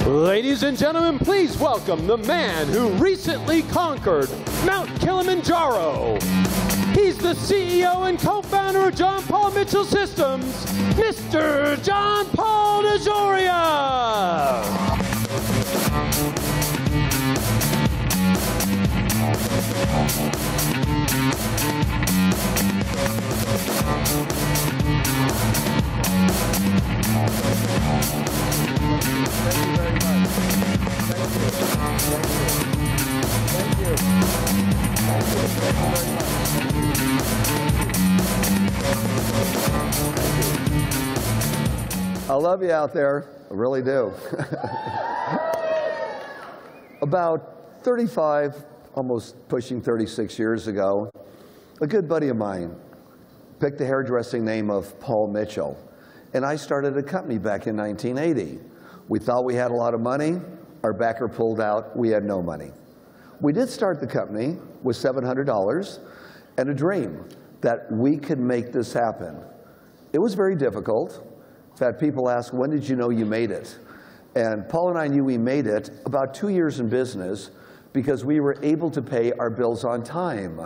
Ladies and gentlemen, please welcome the man who recently conquered Mount Kilimanjaro. He's the CEO and co-founder of John Paul Mitchell Systems, Mr. John Paul DeJoria. I love you out there, I really do. About 35, almost pushing 36 years ago, a good buddy of mine picked the hairdressing name of Paul Mitchell, and I started a company back in 1980. We thought we had a lot of money, our backer pulled out, we had no money. We did start the company with $700 and a dream that we could make this happen. It was very difficult. In fact, people ask, when did you know you made it? And Paul and I knew we made it about 2 years in business because we were able to pay our bills on time.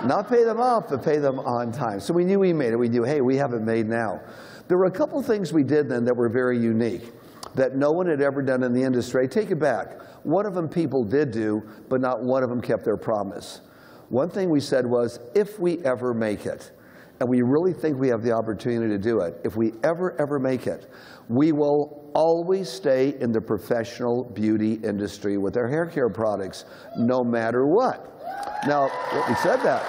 Not pay them off, but pay them on time. So we knew we made it. We knew, hey, we have it made now. There were a couple things we did then that were very unique that no one had ever done in the industry. I take it back. One of them people did do, but not one of them kept their promise. One thing we said was, if we ever make it, and we really think we have the opportunity to do it, if we ever make it, we will always stay in the professional beauty industry with our hair care products, no matter what. Now, we said that.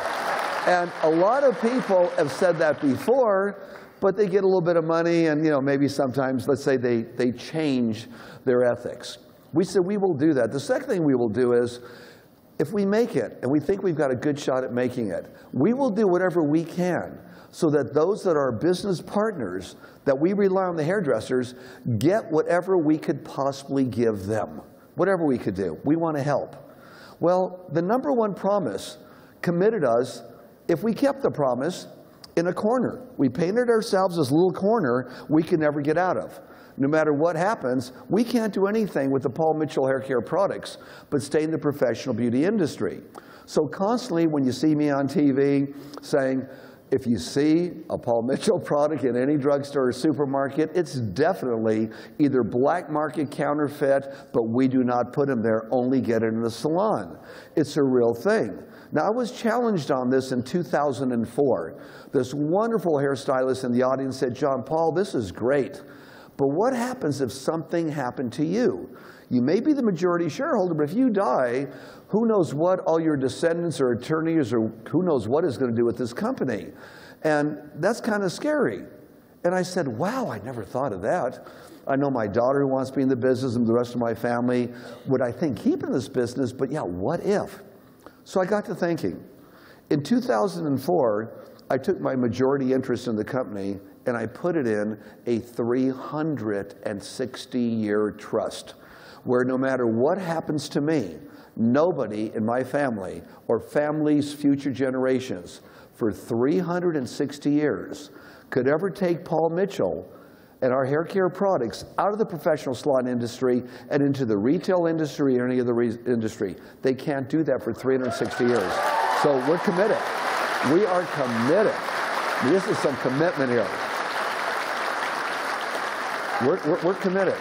And a lot of people have said that before, but they get a little bit of money and maybe sometimes, let's say they change their ethics. We said we will do that. The second thing we will do is, if we make it, and we think we've got a good shot at making it, we will do whatever we can so that those that are business partners, that we rely on the hairdressers, get whatever we could possibly give them. Whatever we could do. We want to help. Well, the number one promise committed us, if we kept the promise, in a corner. We painted ourselves this little corner we can never get out of. No matter what happens, we can't do anything with the Paul Mitchell hair care products but stay in the professional beauty industry. So constantly when you see me on TV saying, if you see a Paul Mitchell product in any drugstore or supermarket, it's definitely either black market counterfeit, but we do not put them there, only get it in the salon. It's a real thing. Now, I was challenged on this in 2004. This wonderful hairstylist in the audience said, John Paul, this is great, but what happens if something happened to you? You may be the majority shareholder, but if you die, who knows what all your descendants or attorneys or who knows what is going to do with this company? And that's kind of scary. And I said, wow, I never thought of that. I know my daughter wants to be in the business and the rest of my family would, I think, keep in this business, but yeah, what if? So I got to thinking. In 2004, I took my majority interest in the company and I put it in a 360-year trust, where no matter what happens to me, nobody in my family or family's future generations for 360 years could ever take Paul Mitchell and our hair care products out of the professional salon industry and into the retail industry or any other industry. They can't do that for 360 years. So we're committed. We are committed. This is some commitment here. We're committed.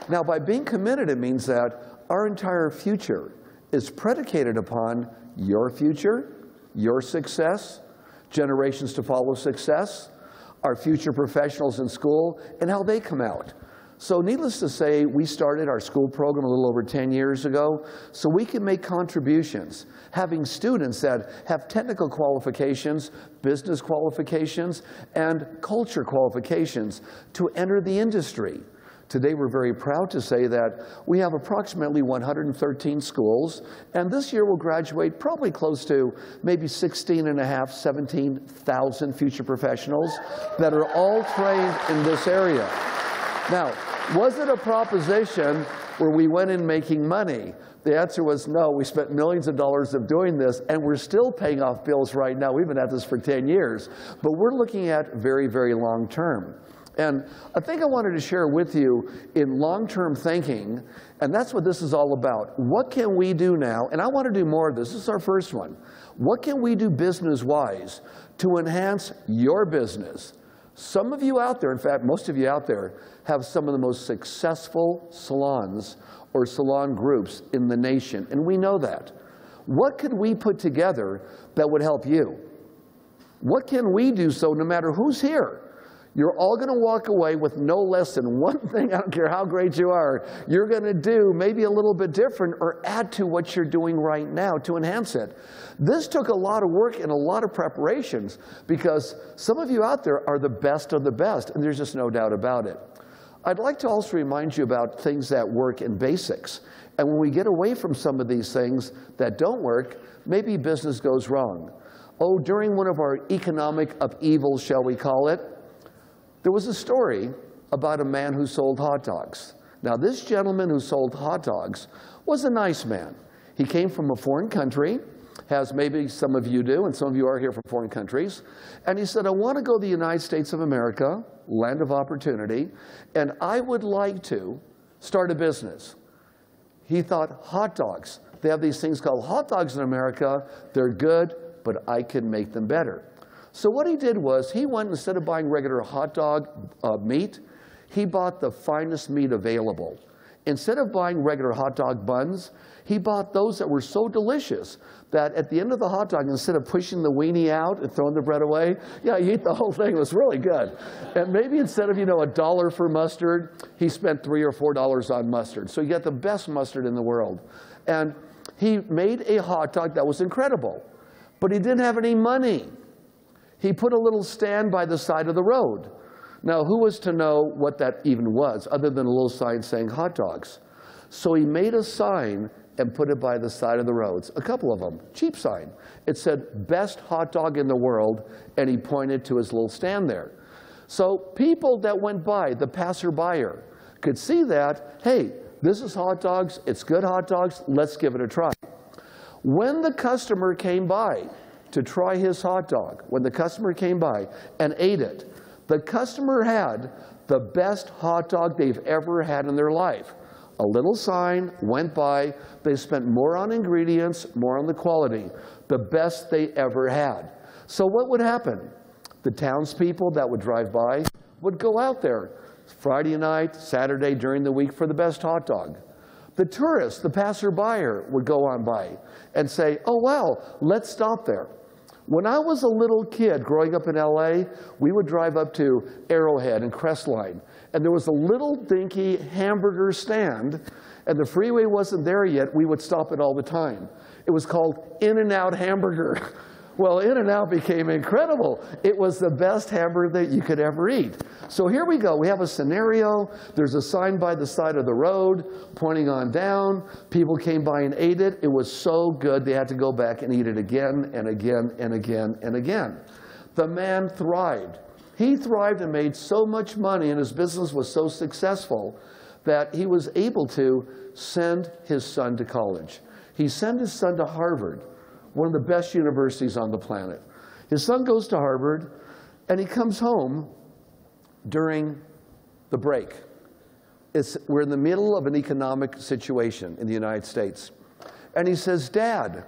Now, by being committed, it means that our entire future is predicated upon your future, your success, generations to follow success, our future professionals in school, and how they come out. So needless to say, we started our school program a little over 10 years ago so we can make contributions, having students that have technical qualifications, business qualifications, and culture qualifications to enter the industry. Today, we're very proud to say that we have approximately 113 schools, and this year we'll graduate probably close to maybe 16,500, 17,000 future professionals that are all trained in this area. Now, was it a proposition where we went in making money? The answer was no. We spent millions of dollars of doing this, and we're still paying off bills right now. We've been at this for 10 years, but we're looking at very, very long term. And I think I wanted to share with you in long-term thinking, and that's what this is all about. What can we do now? And I want to do more of this. This is our first one. What can we do business-wise to enhance your business? Some of you out there, in fact, most of you out there, have some of the most successful salons or salon groups in the nation, and we know that. What could we put together that would help you? What can we do so no matter who's here? You're all going to walk away with no less than one thing, I don't care how great you are, you're going to do maybe a little bit different or add to what you're doing right now to enhance it. This took a lot of work and a lot of preparations because some of you out there are the best of the best, and there's just no doubt about it. I'd like to also remind you about things that work in basics. And when we get away from some of these things that don't work, maybe business goes wrong. Oh, during one of our economic upheavals, shall we call it, there was a story about a man who sold hot dogs. Now, this gentleman who sold hot dogs was a nice man. He came from a foreign country, as maybe some of you do, and some of you are here from foreign countries. And he said, I want to go to the United States of America, land of opportunity, and I would like to start a business. He thought, hot dogs. They have these things called hot dogs in America. They're good, but I can make them better. So what he did was he went, instead of buying regular hot dog meat, he bought the finest meat available. Instead of buying regular hot dog buns, he bought those that were so delicious that at the end of the hot dog, instead of pushing the weenie out and throwing the bread away, yeah, you eat the whole thing. It was really good. And maybe instead of, $1 for mustard, he spent $3 or $4 on mustard. So you get the best mustard in the world. And he made a hot dog that was incredible, but he didn't have any money. He put a little stand by the side of the road. Now, who was to know what that even was, other than a little sign saying hot dogs? So he made a sign and put it by the side of the roads, a couple of them, cheap sign. It said, best hot dog in the world, and he pointed to his little stand there. So people that went by, the passerby, could see that, hey, this is hot dogs, it's good hot dogs, let's give it a try. When the customer came by to try his hot dog, when the customer came by and ate it, the customer had the best hot dog they've ever had in their life. A little sign went by. They spent more on ingredients, more on the quality, the best they ever had. So what would happen? The townspeople that would drive by would go out there Friday night, Saturday, during the week for the best hot dog. The tourists, the passerby, would go on by and say, oh, wow, let's stop there. When I was a little kid growing up in LA, we would drive up to Arrowhead and Crestline, and there was a little dinky hamburger stand, and the freeway wasn't there yet. We would stop it all the time. It was called In-N-Out Hamburger. Well, In-N-Out became incredible. It was the best hamburger that you could ever eat. So here we go. We have a scenario. There's a sign by the side of the road pointing on down. People came by and ate it. It was so good they had to go back and eat it again and again and again and again. The man thrived. He thrived and made so much money, and his business was so successful that he was able to send his son to college. He sent his son to Harvard, one of the best universities on the planet. His son goes to Harvard, and he comes home during the break. We're in the middle of an economic situation in the United States. And he says, Dad,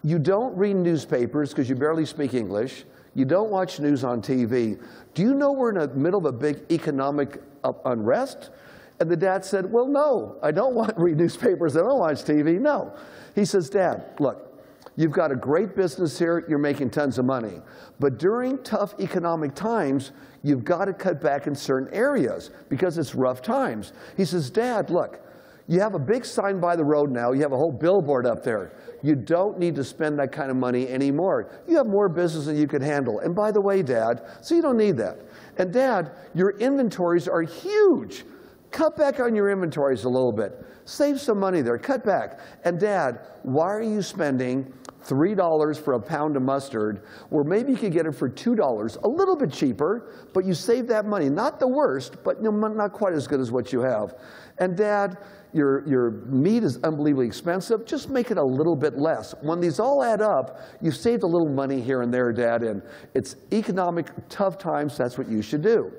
you don't read newspapers because you barely speak English. You don't watch news on TV. Do you know we're in the middle of a big economic unrest? And the dad said, well, no, I don't read newspapers. I don't watch TV. No. He says, Dad, look, you've got a great business here. You're making tons of money. But during tough economic times, you've got to cut back in certain areas because it's rough times. He says, Dad, look, you have a big sign by the road now. You have a whole billboard up there. You don't need to spend that kind of money anymore. You have more business than you could handle. And by the way, Dad, so you don't need that. And Dad, your inventories are huge. Cut back on your inventories a little bit. Save some money there. Cut back. And Dad, why are you spending $3 for a pound of mustard, where maybe you could get it for $2, a little bit cheaper, but you save that money. Not the worst, but not quite as good as what you have. And Dad, your meat is unbelievably expensive. Just make it a little bit less. When these all add up, you've saved a little money here and there, Dad, and it's economic tough times. That's what you should do.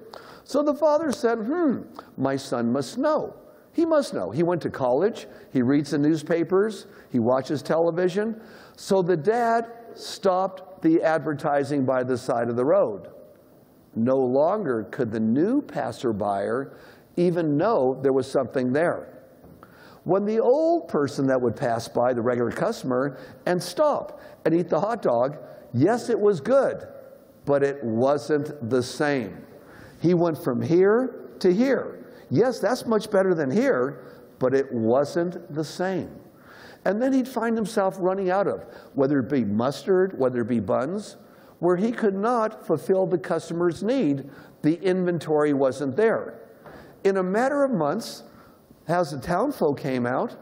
So the father said, my son must know. He must know. He went to college. He reads the newspapers. He watches television. So the dad stopped the advertising by the side of the road. No longer could the new passerby even know there was something there. When the old person that would pass by, the regular customer, and stop and eat the hot dog, yes, it was good, but it wasn't the same. He went from here to here. Yes, that's much better than here, but it wasn't the same. And then he'd find himself running out of, whether it be mustard, whether it be buns, where he could not fulfill the customer's need. The inventory wasn't there. In a matter of months, as the town folk came out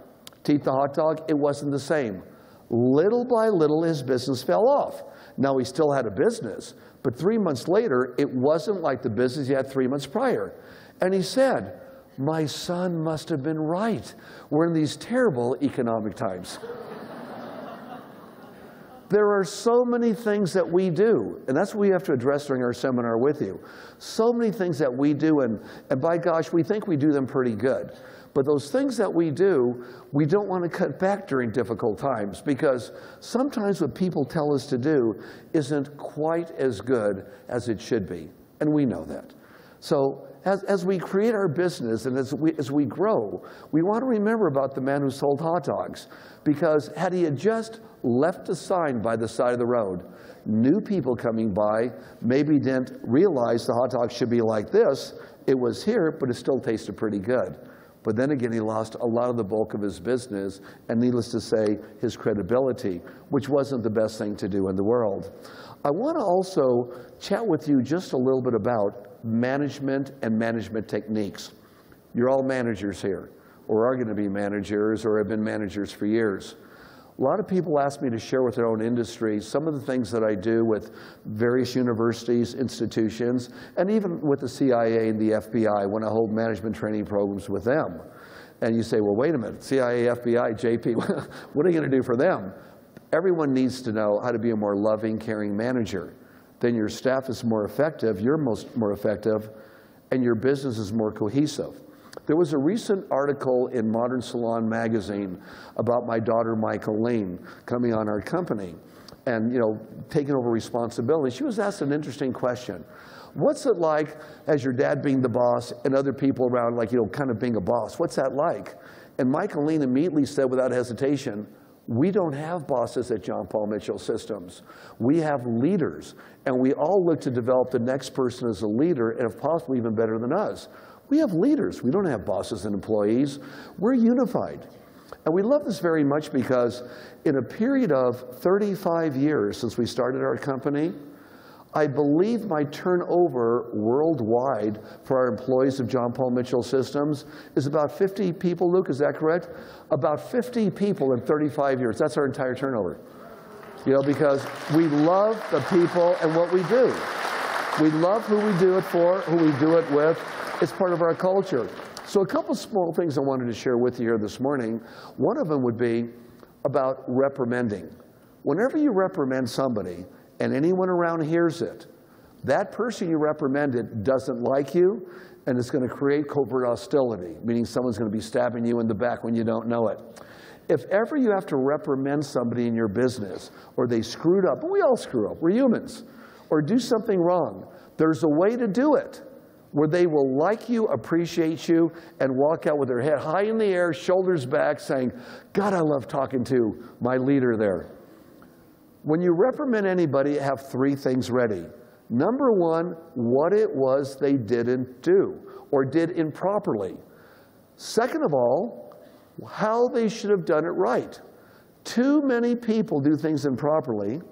to eat the hot dog, it wasn't the same. Little by little, his business fell off. Now, he still had a business, but 3 months later, it wasn't like the business he had 3 months prior. And he said, my son must have been right. We're in these terrible economic times. There are so many things that we do, and that's what we have to address during our seminar with you. So many things that we do, and by gosh, we think we do them pretty good. But those things that we do, we don't want to cut back during difficult times, because sometimes what people tell us to do isn't quite as good as it should be, and we know that. So as we create our business and as we grow, we want to remember about the man who sold hot dogs, because had he had just left a sign by the side of the road, new people coming by maybe didn't realize the hot dog should be like this. It was here, but it still tasted pretty good. But then again, he lost a lot of the bulk of his business, and needless to say, his credibility, which wasn't the best thing to do in the world. I want to also chat with you just a little bit about management and management techniques. You're all managers here, or are going to be managers, or have been managers for years. A lot of people ask me to share with their own industry some of the things that I do with various universities, institutions, and even with the CIA and the FBI when I hold management training programs with them. And you say, well, wait a minute, CIA, FBI, JP, what are you going to do for them? Everyone needs to know how to be a more loving, caring manager. Then your staff is more effective, you're more effective, and your business is more cohesive. There was a recent article in Modern Salon magazine about my daughter, Michaeline, coming on our company and, taking over responsibility. She was asked an interesting question. What's it like as your dad being the boss and other people around, like, kind of being a boss? What's that like? And Michaeline immediately said without hesitation, we don't have bosses at John Paul Mitchell Systems. We have leaders, and we all look to develop the next person as a leader, and if possible, even better than us. We have leaders. We don't have bosses and employees. We're unified. And we love this very much because in a period of 35 years since we started our company, I believe my turnover worldwide for our employees of John Paul Mitchell Systems is about 50 people. Luke, is that correct? About 50 people in 35 years. That's our entire turnover. Because we love the people and what we do. We love who we do it for, who we do it with. It's part of our culture. So a couple small things I wanted to share with you here this morning. One of them would be about reprimanding. Whenever you reprimand somebody, and anyone around hears it, that person you reprimanded doesn't like you, and it's going to create covert hostility, meaning someone's going to be stabbing you in the back when you don't know it. If ever you have to reprimand somebody in your business, or they screwed up, and we all screw up, we're humans, or do something wrong, there's a way to do it where they will like you, appreciate you, and walk out with their head high in the air, shoulders back, saying, God, I love talking to my leader there. When you reprimand anybody, have three things ready. Number one, what it was they didn't do or did improperly. Second of all, how they should have done it right. Too many people do things improperly,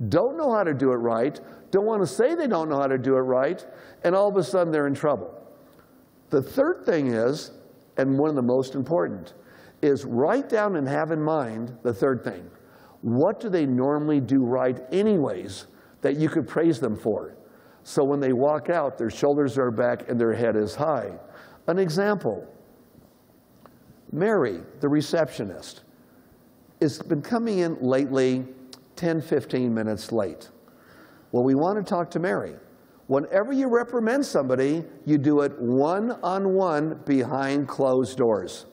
don't know how to do it right, don't want to say they don't know how to do it right, and all of a sudden they're in trouble. The third thing is, and one of the most important, is write down and have in mind the third thing. What do they normally do right anyways that you could praise them for? So when they walk out, their shoulders are back and their head is high. An example, Mary, the receptionist, has been coming in lately 10, 15 minutes late. Well, we want to talk to Mary. Whenever you reprimand somebody, you do it one-on-one behind closed doors.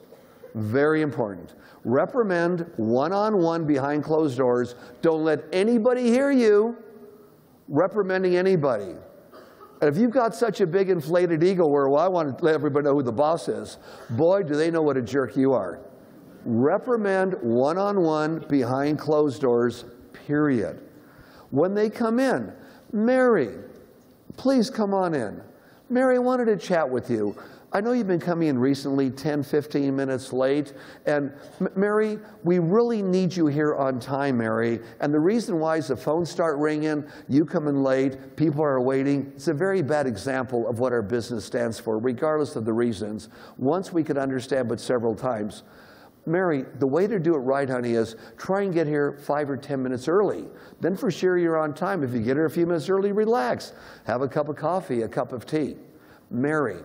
Very important. Reprimand one-on-one behind closed doors. Don't let anybody hear you reprimanding anybody. And if you've got such a big inflated ego where, well, I want to let everybody know who the boss is, boy, do they know what a jerk you are. Reprimand one-on-one behind closed doors, period. When they come in, Mary, please come on in. Mary, I wanted to chat with you. I know you've been coming in recently 10, 15 minutes late. And Mary, we really need you here on time, Mary. And the reason why is the phones start ringing, you come in late, people are waiting. It's a very bad example of what our business stands for, regardless of the reasons. Once we could understand, but several times. Mary, the way to do it right, honey, is try and get here 5 or 10 minutes early. Then for sure you're on time. If you get here a few minutes early, relax. Have a cup of coffee, a cup of tea. Mary,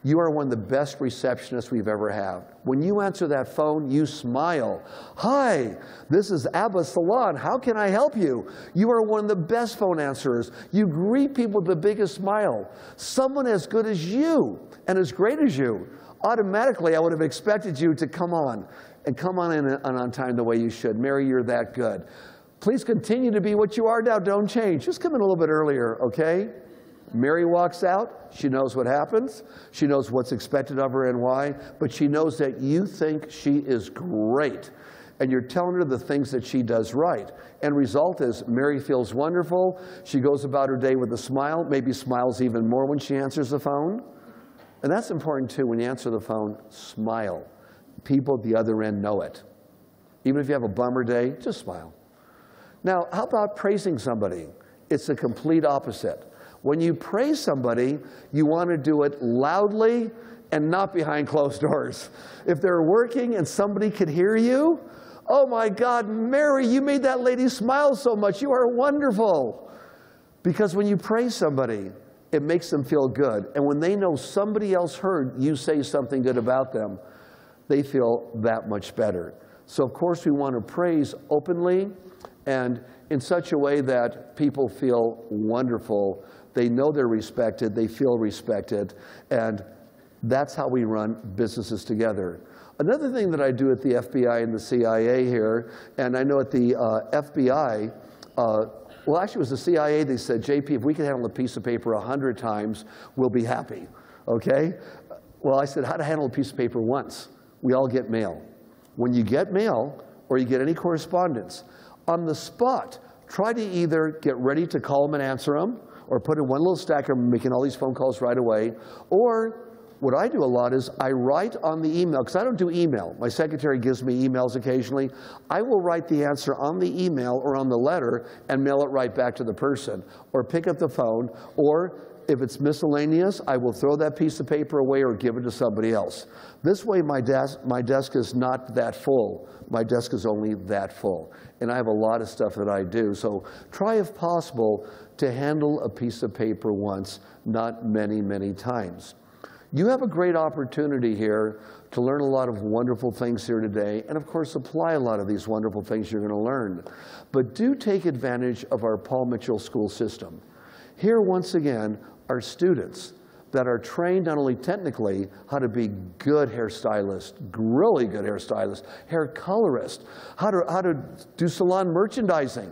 you are one of the best receptionists we've ever had. When you answer that phone, you smile. Hi, this is Abba Salon. How can I help you? You are one of the best phone answerers. You greet people with the biggest smile. Someone as good as you and as great as you, automatically I would have expected you to come on and come on in and on time the way you should. Mary, you're that good. Please continue to be what you are now. Don't change. Just come in a little bit earlier, okay? Mary walks out. She knows what happens. She knows what's expected of her and why. But she knows that you think she is great. And you're telling her the things that she does right. And result is Mary feels wonderful. She goes about her day with a smile. Maybe smiles even more when she answers the phone. And that's important too. When you answer the phone, smile. People at the other end know it. Even if you have a bummer day, just smile. Now, how about praising somebody? It's the complete opposite. When you praise somebody, you want to do it loudly and not behind closed doors. If they're working and somebody could hear you, oh my God, Mary, you made that lady smile so much. You are wonderful. Because when you praise somebody, it makes them feel good. And when they know somebody else heard you say something good about them, they feel that much better. So of course we want to praise openly and in such a way that people feel wonderful. They know they're respected, they feel respected, and that's how we run businesses together. Another thing that I do at the FBI and the CIA here, and I know at the FBI, well, actually it was the CIA, they said, JP, if we can handle a piece of paper 100 times, we'll be happy, okay? Well, I said, how to handle a piece of paper once? We all get mail. When you get mail, or you get any correspondence, on the spot, try to either get ready to call them and answer them, or put in one little stack of making all these phone calls right away, or what I do a lot is I write on the email, because I don't do email. My secretary gives me emails occasionally. I will write the answer on the email or on the letter and mail it right back to the person, or pick up the phone, or if it's miscellaneous, I will throw that piece of paper away or give it to somebody else. This way my desk is not that full. My desk is only that full. And I have a lot of stuff that I do. So try, if possible, to handle a piece of paper once, not many, many times. You have a great opportunity here to learn a lot of wonderful things here today, and of course apply a lot of these wonderful things you're going to learn. But do take advantage of our Paul Mitchell school system. Here, once again, are students that are trained not only technically how to be good hairstylists, really good hairstylists, hair colorists, how to do salon merchandising,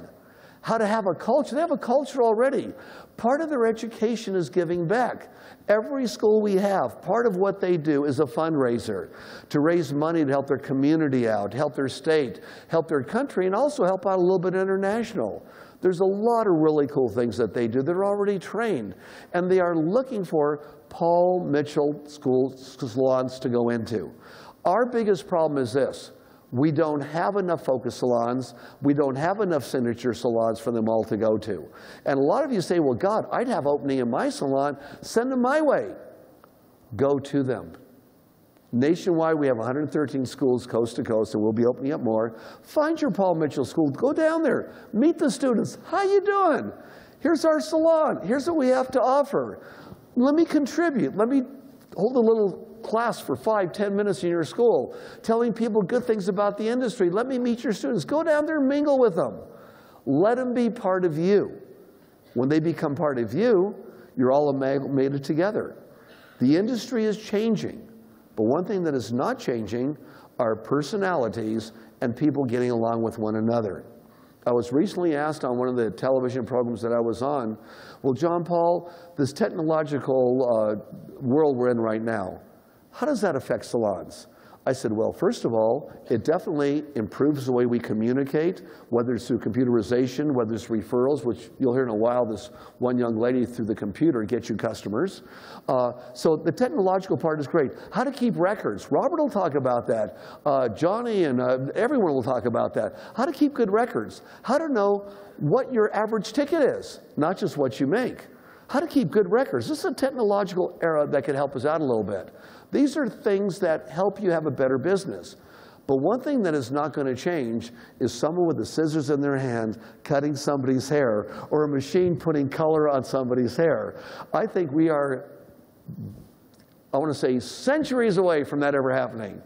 how to have a culture. They have a culture already. Part of their education is giving back. Every school we have, part of what they do is a fundraiser to raise money to help their community out, help their state, help their country, and also help out a little bit international. There's a lot of really cool things that they do. They're already trained, and they are looking for Paul Mitchell school salons to go into. Our biggest problem is this. We don't have enough focus salons. We don't have enough signature salons for them all to go to. And a lot of you say, well, God, I'd have opening in my salon. Send them my way. Go to them. Nationwide, we have 113 schools coast to coast, and we'll be opening up more. Find your Paul Mitchell school. Go down there. Meet the students. How you doing? Here's our salon. Here's what we have to offer. Let me contribute. Let me hold a little class for 5-10 minutes in your school, telling people good things about the industry. Let me meet your students. Go down there and mingle with them. Let them be part of you. When they become part of you, you're all amalgamated together. The industry is changing. But one thing that is not changing are personalities and people getting along with one another. I was recently asked on one of the television programs that I was on, well, John Paul, this technological world we're in right now, how does that affect salons? I said, well, first of all, it definitely improves the way we communicate, whether it's through computerization, whether it's referrals, which you'll hear in a while, this one young lady through the computer gets you customers. So the technological part is great. How to keep records. Robert will talk about that. Johnny and everyone will talk about that. How to keep good records. How to know what your average ticket is, not just what you make. How to keep good records. This is a technological era that could help us out a little bit. These are things that help you have a better business. But one thing that is not going to change is someone with the scissors in their hand cutting somebody's hair, or a machine putting color on somebody's hair. I think we are, I want to say, centuries away from that ever happening.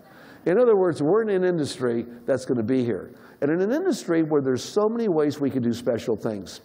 In other words, we're in an industry that's going to be here. And in an industry where there's so many ways we can do special things.